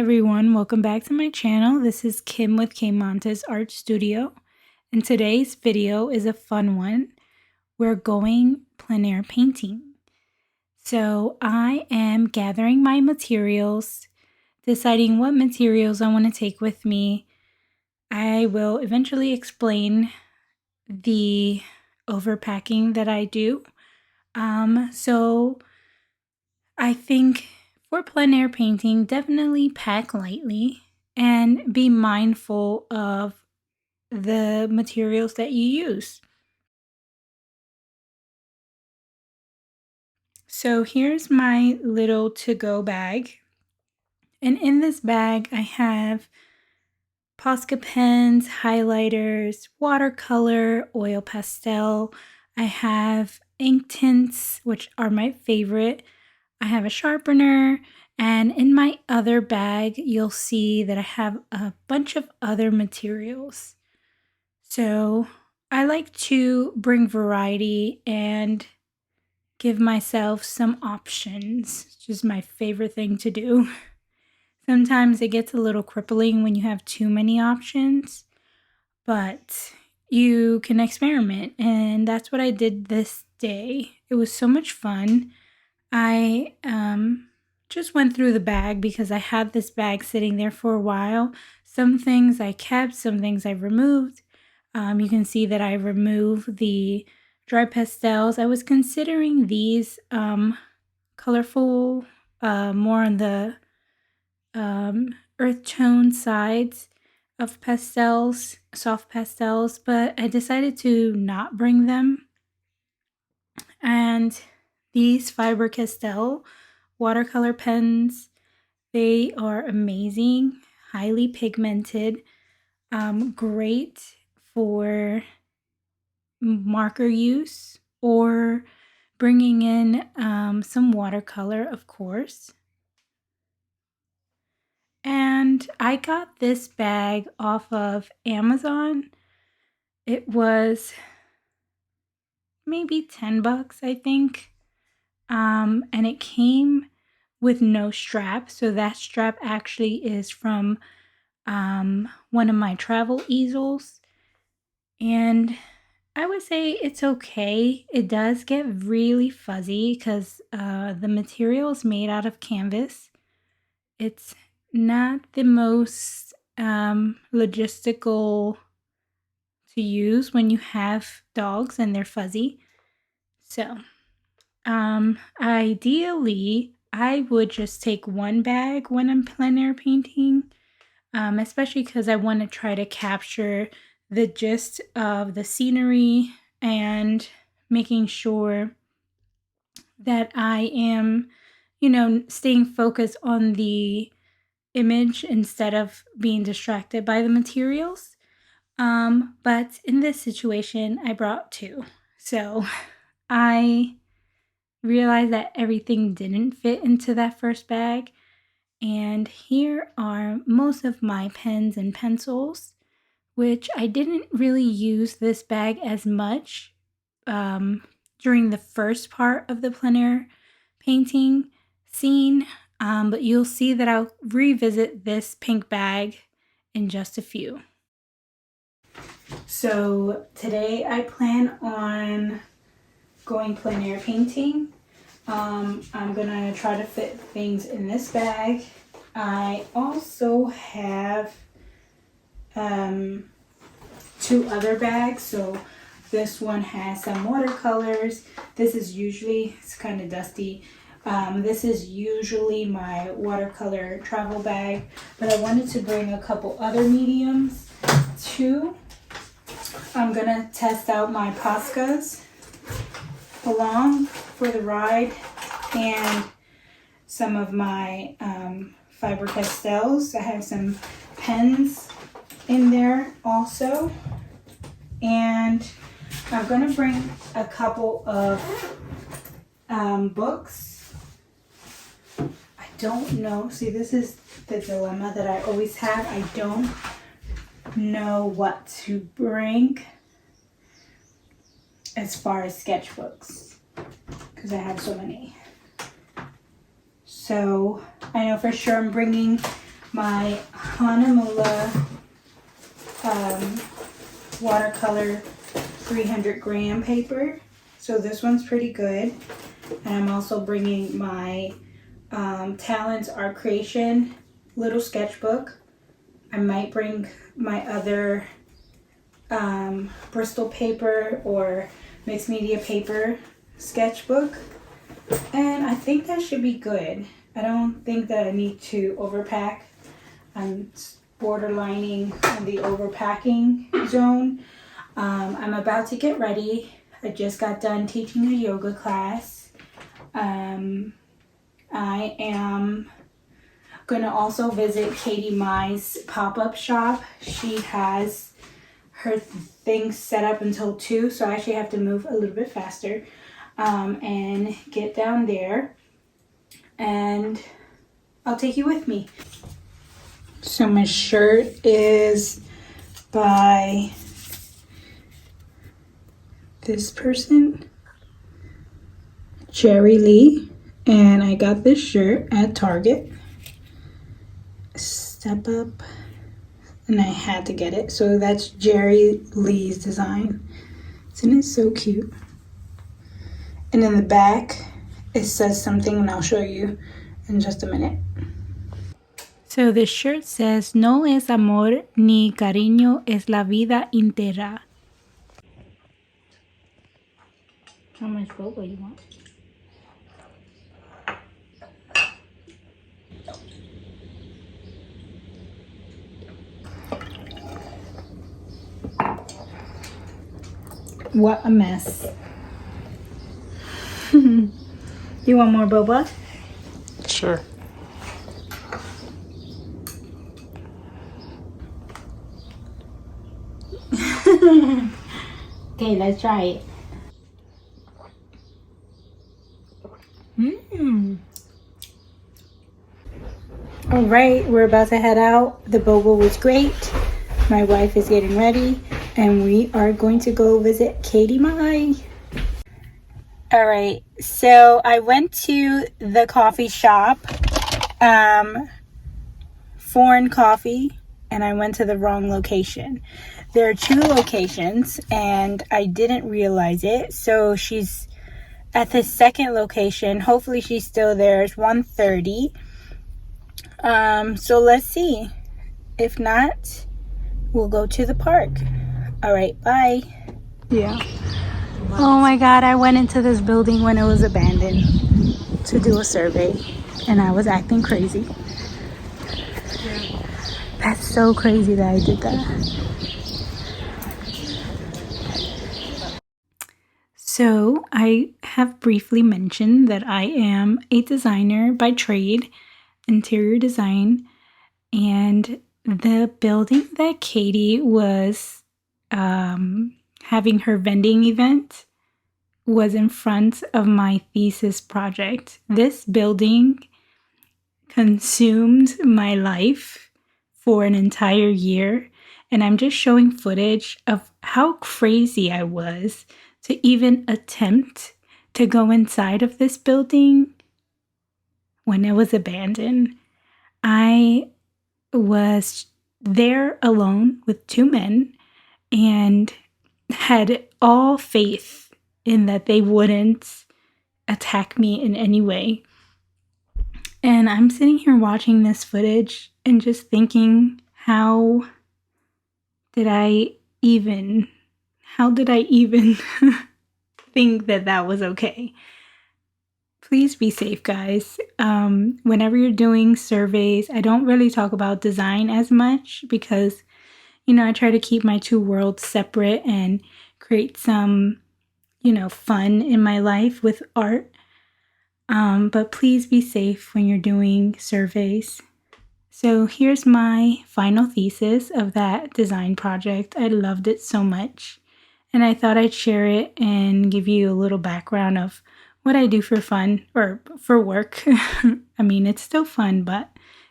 everyone, welcome back to my channel. This is Kim with K Montes Art Studio, and today's video is a fun one. We're going plein air painting. So I am gathering my materials, deciding what materials I want to take with me. I will eventually explain the overpacking that I do. So I think for plein air painting, definitely pack lightly and be mindful of the materials that you use. So here's my little to-go bag. And in this bag, I have Posca pens, highlighters, watercolor, oil pastel. I have ink tints, which are my favorite. I have a sharpener, and in my other bag, you'll see that I have a bunch of other materials. So I like to bring variety and give myself some options. It's just my favorite thing to do. Sometimes it gets a little crippling when you have too many options, but you can experiment, and that's what I did this day. It was so much fun. I just went through the bag because I had this bag sitting there for a while. Some things I kept, some things I removed. You can see that I removed the dry pastels. I was considering these colorful, more on the earth tone sides of pastels, soft pastels, but I decided to not bring them. And these Faber-Castell watercolor pens, they are amazing, highly pigmented, great for marker use or bringing in some watercolor, of course. And I got this bag off of Amazon. It was maybe 10 bucks, I think. And it came with no strap. So that strap actually is from one of my travel easels. And I would say it's okay. It does get really fuzzy because the material is made out of canvas. It's not the most logistical to use when you have dogs and they're fuzzy. So ideally, I would just take one bag when I'm plein air painting, especially because I want to try to capture the gist of the scenery and making sure that I am, staying focused on the image instead of being distracted by the materials. But in this situation, I brought two. So I realized that everything didn't fit into that first bag. And here are most of my pens and pencils, which I didn't really use this bag as much during the first part of the plein air painting scene. But you'll see that I'll revisit this pink bag in just a few. So today I plan on going plein air painting. I'm gonna try to fit things in this bag. I also have two other bags. So this one has some watercolors. This is usually, it's kind of dusty. This is usually my watercolor travel bag, but I wanted to bring a couple other mediums too. I'm gonna test out my Poscas along for the ride and some of my Faber-Castells. I have some pens in there also, and I'm gonna bring a couple of books. I don't know, see, this is the dilemma that I always have. I don't know what to bring as far as sketchbooks because I have so many. So I know for sure I'm bringing my Hanamula watercolor 300 gram paper. So this one's pretty good. And I'm also bringing my Talents Art Creation little sketchbook. I might bring my other Bristol paper or mixed media paper sketchbook. And I think that should be good. I don't think that I need to overpack. I'm borderlining on the overpacking zone. I'm about to get ready. I just got done teaching a yoga class. I am going to also visit Katie Mai's pop-up shop. She has her things set up until 2, so I actually have to move a little bit faster and get down there. And I'll take you with me. So my shirt is by this person, Cherry Lee, and I got this shirt at Target. Step Up, and I had to get it. So that's Jerry Lee's design. Isn't it so cute? And in the back, it says something, and I'll show you in just a minute. So this shirt says, "No es amor ni cariño, es la vida entera." How much boba you want? What a mess. You want more boba? Sure. Okay, let's try it. All right, we're about to head out. The boba was great. My wife is getting ready, and we are going to go visit Katie Mai. All right, so I went to the coffee shop, Foreign Coffee, and I went to the wrong location. There are 2 locations, and I didn't realize it. So she's at the second location. Hopefully she's still there. It's 1:30. So let's see. If not, we'll go to the park. All right, bye. Yeah. Oh my God, I went into this building when it was abandoned to do a survey, and I was acting crazy. That's so crazy that I did that. So I have briefly mentioned that I am a designer by trade, interior design, and the building that Katie was having her vending event was in front of my thesis project. This building consumed my life for an entire year, and I'm just showing footage of how crazy I was to even attempt to go inside of this building when it was abandoned. I was there alone with 2 men and had all faith in that they wouldn't attack me in any way. And I'm sitting here watching this footage and just thinking, how did I even think that that was okay? Please be safe, guys. Whenever you're doing surveys, I don't really talk about design as much because, I try to keep my 2 worlds separate and create some, fun in my life with art. But please be safe when you're doing surveys. So here's my final thesis of that design project. I loved it so much, and I thought I'd share it and give you a little background of what I do for fun or for work. I mean, it's still fun, but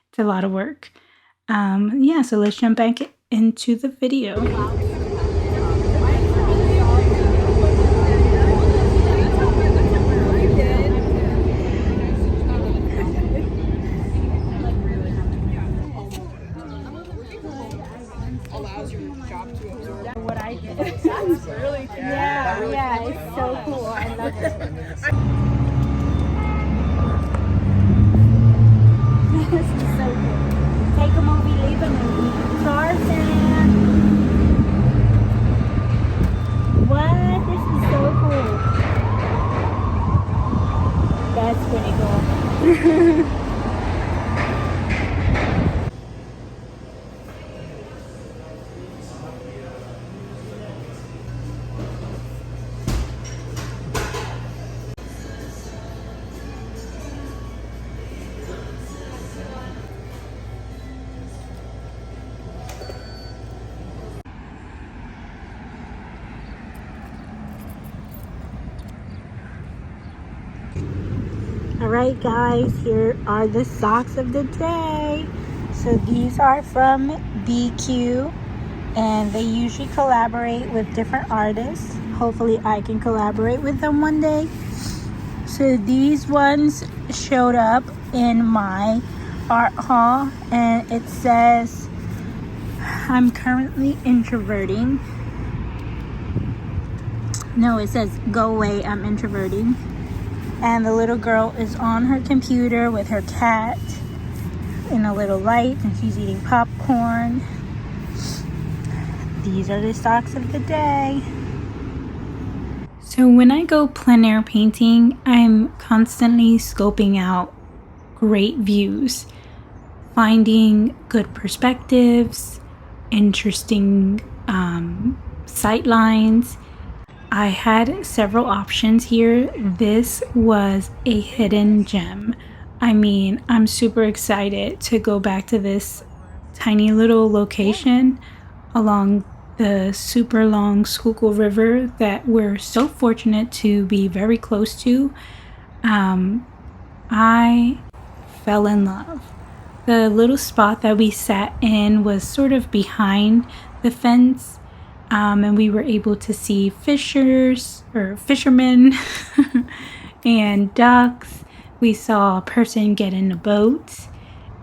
it's a lot of work. So let's jump back into the video. Alright guys, here are the socks of the day. So these are from BQ, and they usually collaborate with different artists. Hopefully I can collaborate with them one day. So these ones showed up in my art haul, and it says, I'm currently introverting. No, it says, go away, I'm introverting. And the little girl is on her computer with her cat in a little light, and she's eating popcorn. These are the socks of the day. So when I go plein air painting, I'm constantly scoping out great views, finding good perspectives, interesting sight lines. I had several options here. This was a hidden gem. I mean, I'm super excited to go back to this tiny little location along the super long Schuylkill River that we're so fortunate to be very close to. I fell in love. The little spot that we sat in was sort of behind the fence. And we were able to see fishermen and ducks. We saw a person get in a boat,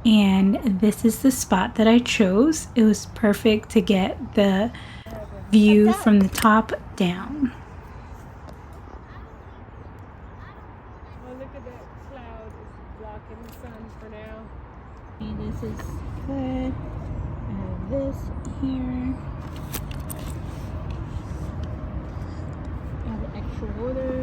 and this is the spot that I chose. It was perfect to get the view from the top down. Oh, look at that cloud. It's blocking the sun for now. And this is good. I have this here. Extra water.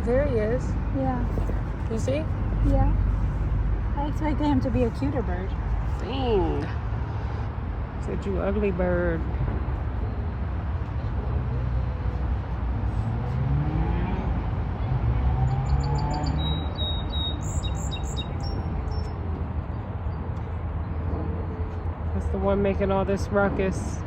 There he is. Yeah. You see? Yeah. I expected him to be a cuter bird. Dang. Said you ugly bird. That's the one making all this ruckus.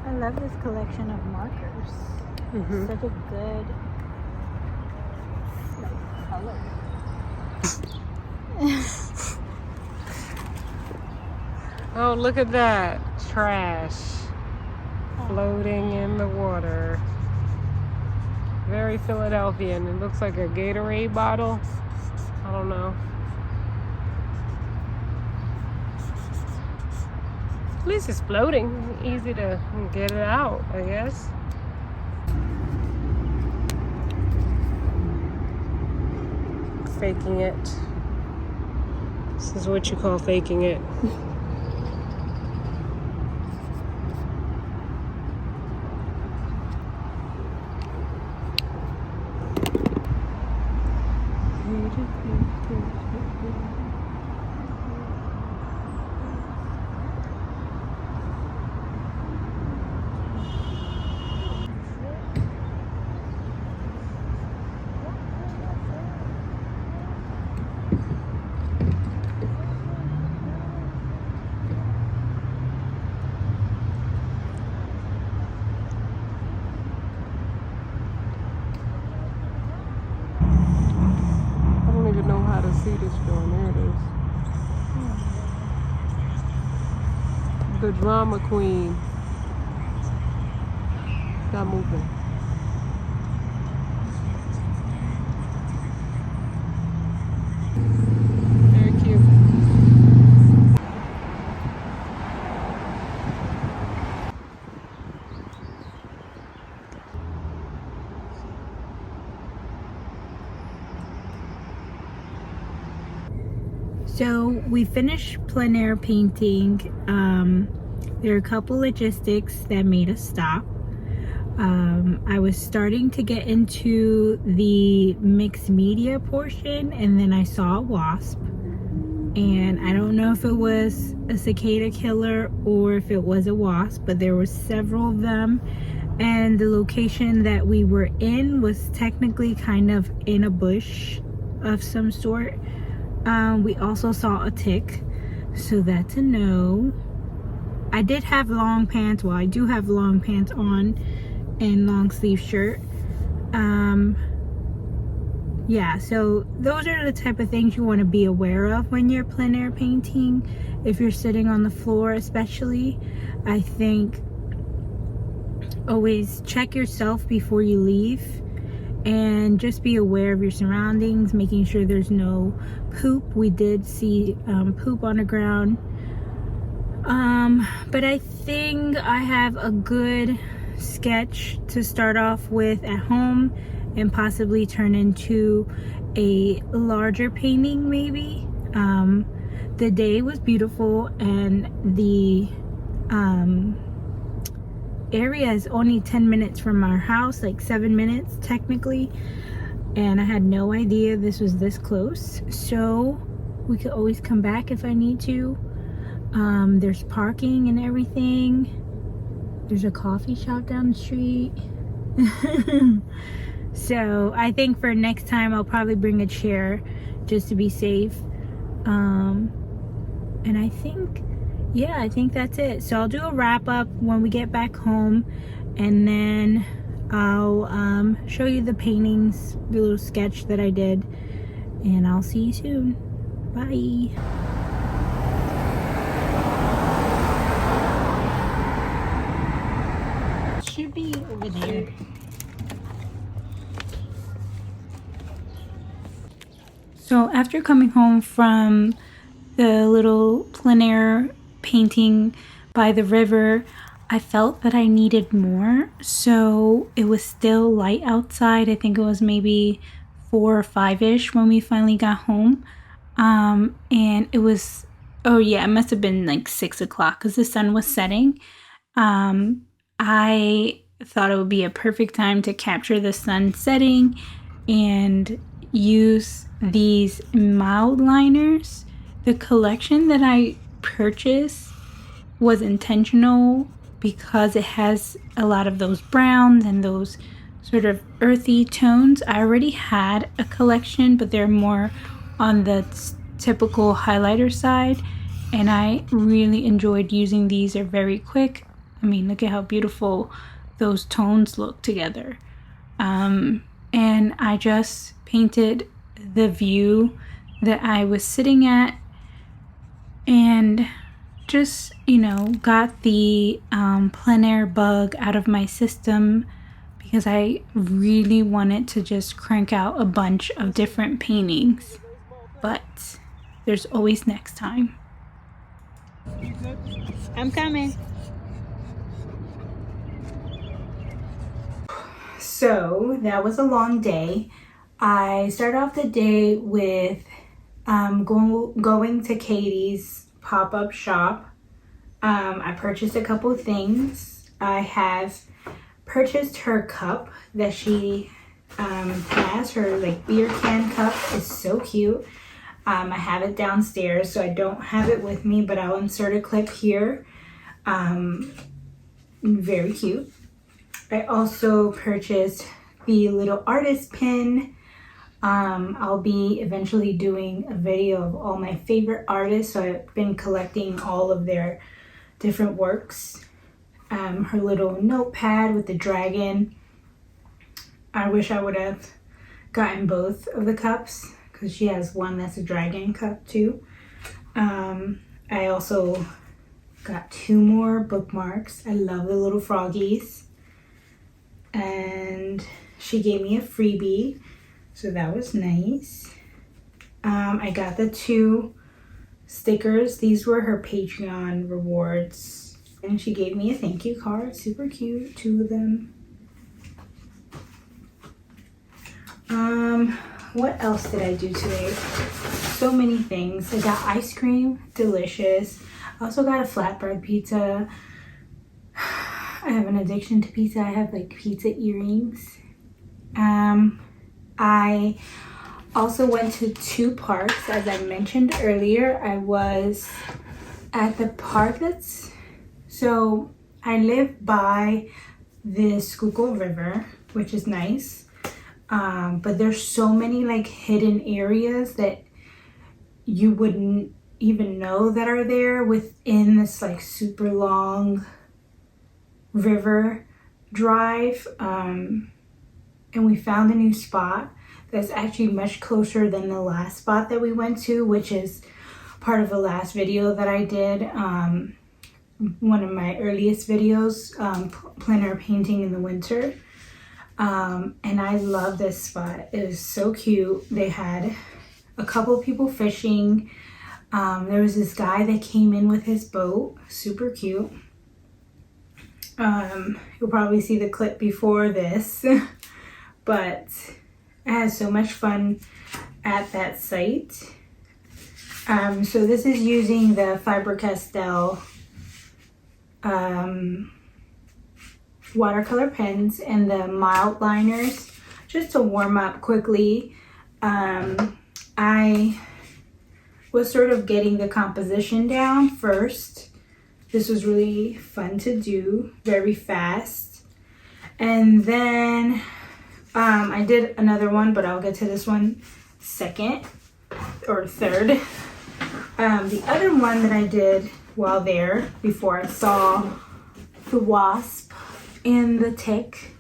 I love this collection of markers. Such a good color. Oh, look at that trash floating in the water. Very Philadelphian. It looks like a Gatorade bottle. I don't know. At least it's floating. Easy to get it out, I guess. Faking it. This is what you call faking it. gotta see this joint. There it is. The drama queen. Stop moving. Very cute. So we finished plein air painting. There are a couple logistics that made us stop. I was starting to get into the mixed media portion, and then I saw a wasp. And I don't know if it was a cicada killer or if it was a wasp, but there were several of them. And the location that we were in was technically kind of in a bush of some sort. We also saw a tick, so that's a no. I did have long pants. Well, I do have long pants on and long sleeve shirt. Yeah, so those are the type of things you want to be aware of when you're plein air painting. If you're sitting on the floor especially, I think always check yourself before you leave and just be aware of your surroundings, making sure there's no poop. We did see poop on the ground, but I think I have a good sketch to start off with at home and possibly turn into a larger painting maybe. The day was beautiful, and the area is only 10 minutes from our house, like 7 minutes technically, and I had no idea this was this close, so we could always come back if I need to. There's parking and everything. There's a coffee shop down the street. So I think for next time I'll probably bring a chair just to be safe. And I think, yeah, I think that's it. So I'll do a wrap up when we get back home, and then I'll show you the paintings, the little sketch that I did, and I'll see you soon. Bye. Should be over there. So after coming home from the little plein air painting by the river, I felt that I needed more. So it was still light outside. I think it was maybe 4 or 5-ish when we finally got home. And it was, oh yeah, it must have been like 6 o'clock because the sun was setting. I thought it would be a perfect time to capture the sun setting and use these mild liners. The collection that I purchased was intentional because it has a lot of those browns and those sort of earthy tones. I already had a collection, but they're more on the typical highlighter side, and I really enjoyed using these. They're very quick. I mean, look at how beautiful those tones look together. And I just painted the view that I was sitting at, and just, you know, got the plein air bug out of my system because I really wanted to just crank out a bunch of different paintings. But there's always next time. I'm coming. So that was a long day. I started off the day with going to Katie's pop-up shop. I purchased a couple of things. I have purchased her cup that she has. Her like beer can cup is so cute. I have it downstairs, so I don't have it with me, but I'll insert a clip here. Very cute. I also purchased the little artist pin. I'll be eventually doing a video of all my favorite artists, so I've been collecting all of their different works. Her little notepad with the dragon. I wish I would have gotten both of the cups because she has one that's a dragon cup too. I also got 2 more bookmarks. I love the little froggies. And she gave me a freebie, so that was nice. I got the 2 stickers. These were her Patreon rewards. And she gave me a thank you card. Super cute, 2 of them. What else did I do today? So many things. I got ice cream, delicious. I also got a flatbread pizza. I have an addiction to pizza. I have like pizza earrings. I also went to 2 parks. As I mentioned earlier, I was at the park so I live by the Schuylkill River, which is nice. But there's so many like hidden areas that you wouldn't even know that are there within this like super long river drive. And we found a new spot that's actually much closer than the last spot that we went to, which is part of the last video that I did. One of my earliest videos, plein air painting in the winter. And I love this spot. It was so cute. They had a couple people fishing. There was this guy that came in with his boat. Super cute. You'll probably see the clip before this. But I had so much fun at that site. So this is using the Faber-Castell watercolor pens and the mild liners just to warm up quickly. I was sort of getting the composition down first. This was really fun to do, very fast. And then I did another one, but I'll get to this one second or third. The other one that I did while there, before I saw the wasp and the tick,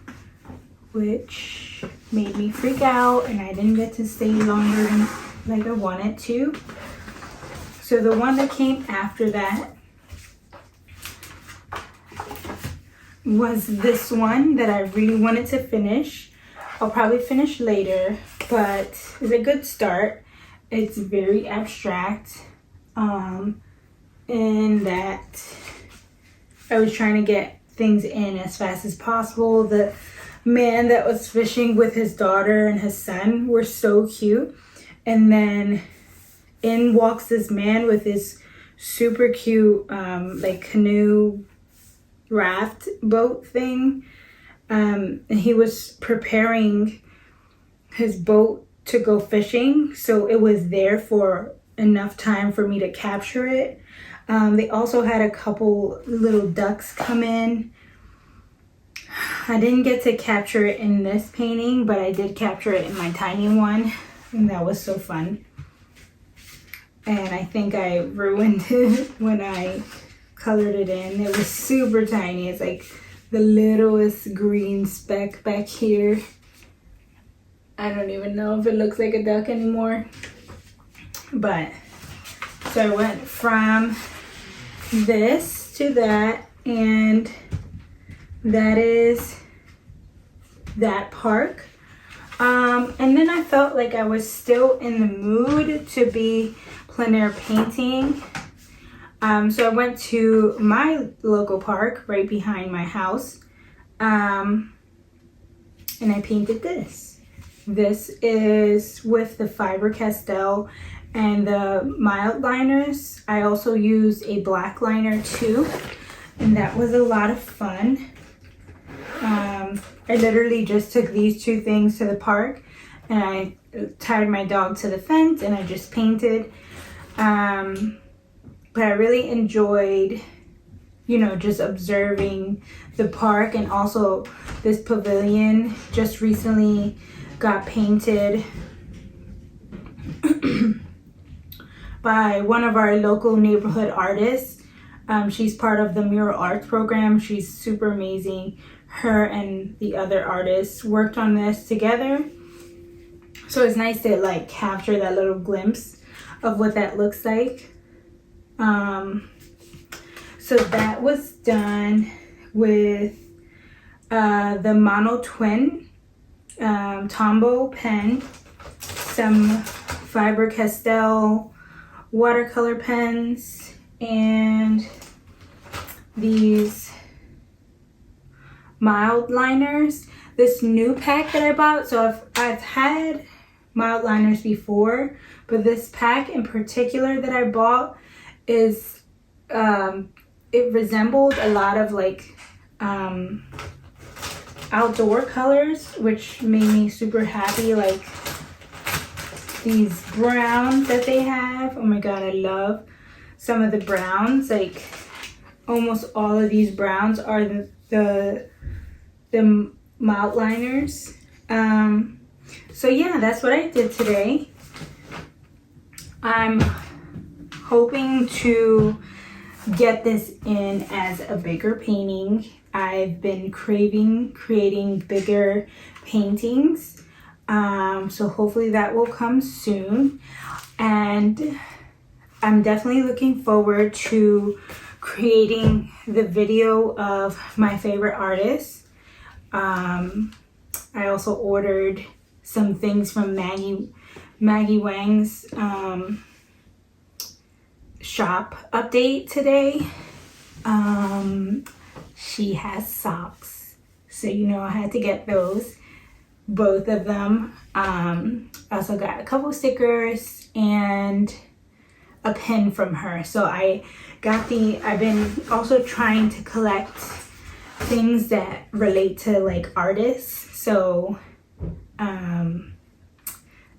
which made me freak out, and I didn't get to stay longer than like I wanted to. So the one that came after that was this one that I really wanted to finish. I'll probably finish later, but it's a good start. It's very abstract, in that I was trying to get things in as fast as possible. The man that was fishing with his daughter and his son were so cute. And then in walks this man with this super cute like canoe raft boat thing. And he was preparing his boat to go fishing, so it was there for enough time for me to capture it. They also had a couple little ducks come in. I didn't get to capture it in this painting, but I did capture it in my tiny one, and that was so fun. And I think I ruined it when I colored it in. It was super tiny. It's like the littlest green speck back here. I don't even know if it looks like a duck anymore. But so I went from this to that, and that is that park. And then I felt like I was still in the mood to be plein air painting. So I went to my local park right behind my house, and I painted this. This is with the Faber-Castell and the mild liners. I also used a black liner too, and that was a lot of fun. I literally just took these 2 things to the park, and I tied my dog to the fence, and I just painted. But I really enjoyed, you know, just observing the park. And also this pavilion just recently got painted by one of our local neighborhood artists. She's part of the mural arts program. She's super amazing. Her and the other artists worked on this together. So it's nice to like capture that little glimpse of what that looks like. So that was done with the Mono Twin Tombow pen, some Faber-Castell watercolor pens, and these mild liners. This new pack that I bought, so I've had mild liners before, but this pack in particular that I bought is it resembled a lot of like outdoor colors, which made me super happy. Like these browns that they have, oh my god, I love some of the browns. Like almost all of these browns are the mild liners. So yeah, that's what I did today. I'm hoping to get this in as a bigger painting. I've been craving creating bigger paintings. So hopefully that will come soon. And I'm definitely looking forward to creating the video of my favorite artists. I also ordered some things from Maggie Wang's shop update today. She has socks, so you know I had to get those, both of them. I also got a couple stickers and a pen from her. So I've been also trying to collect things that relate to like artists. So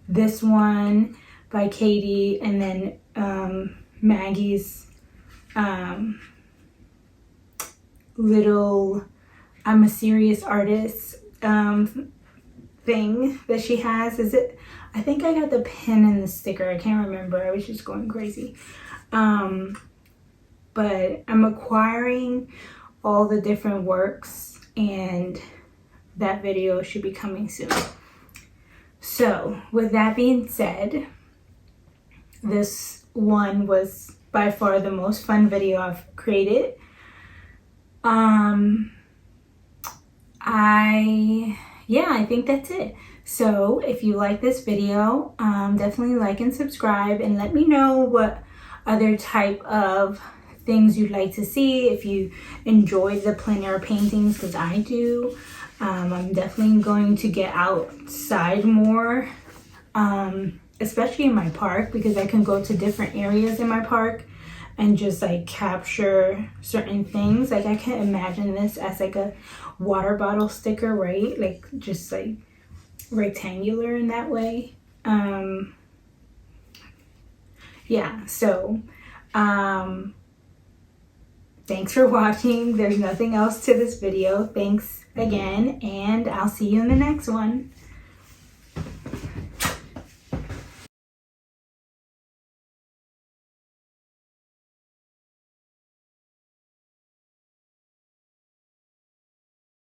this one by Katie, and then Maggie's little I'm a serious artist thing that she has. I think I got the pin and the sticker. I can't remember. I was just going crazy. But I'm acquiring all the different works, and that video should be coming soon. So with that being said, this one was by far the most fun video I've created. I think that's it. So if you like this video, definitely like and subscribe, and let me know what other type of things you'd like to see. If you enjoyed the plein air paintings, because I do. I'm definitely going to get outside more, especially in my park, because I can go to different areas in my park and just like capture certain things. Like I can imagine this as like a water bottle sticker, right? Like just like rectangular in that way. Yeah, so thanks for watching. There's nothing else to this video. Thanks again, and I'll see you in the next one.